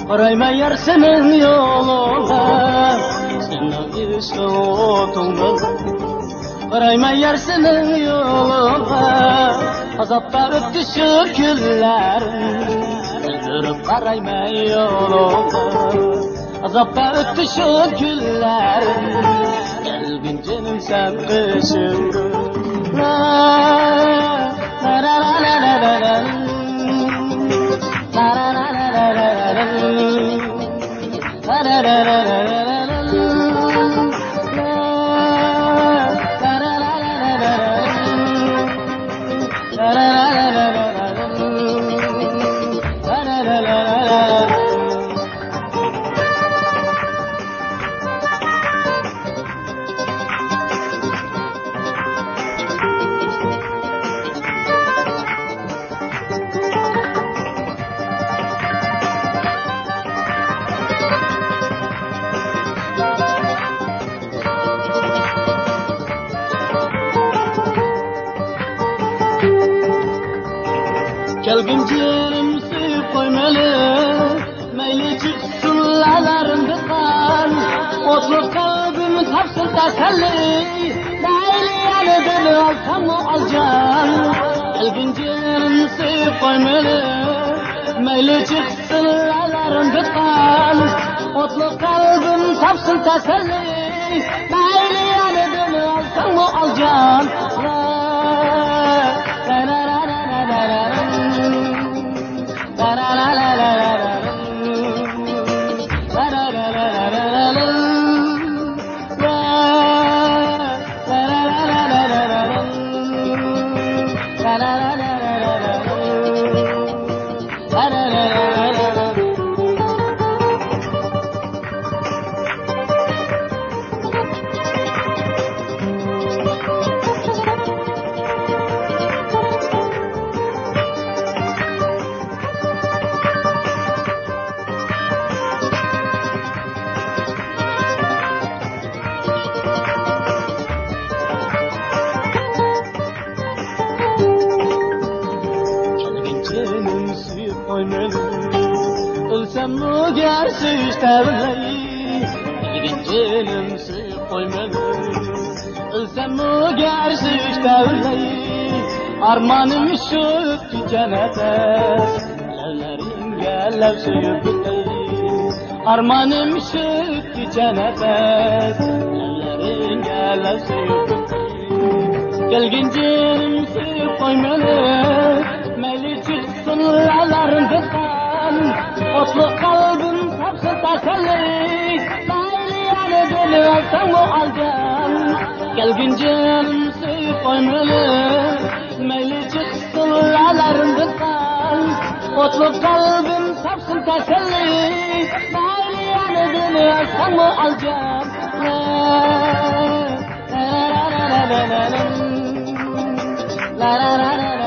Qarayma yar senin yoluna, senin işin otunda. Qarayma yar senin yoluna, azapta öttü şu günlerim. Öldürüp qarayma yoluna, azapta öttü şu günlerim. Gelgin canım sen kışımda. La la la la la la la. La la la la la la la. La la la la la la la. Kelgin ciğerim suyup koymalı, meyli çıksın lalarında kan. Otlu kalbim tapsın taselli, meyli yanıdın alsam mı alcan. Kelgin ciğerim suyup koymalı, meyli çıksın lalarında kan. Otlu kalbim tapsın taselli, meyli yanıdın alsam mı alcan. Ölsem mi gerçi iştevleyi, Gelgin ciğerim suyup koymalı. Ölsem mi gerçi iştevleyi, armanım şu tükenete, levlerin gelev suyup biteyi. Armanım şu tükenete, levlerin gelev suyup biteyi. Gelgin ciğerim suyup koymalı, meyli çıksın lalarında kan. Otlu kalbim tapsın taselli, meyli yanıdın alsam mı alcan. Gelgin ciğerim suyup koymalı, meyli çıksın lalarında kan. Otlu kalbim tapsın taselli, meyli yanıdın alsam mı alcan. La la la la la la la la la la la la.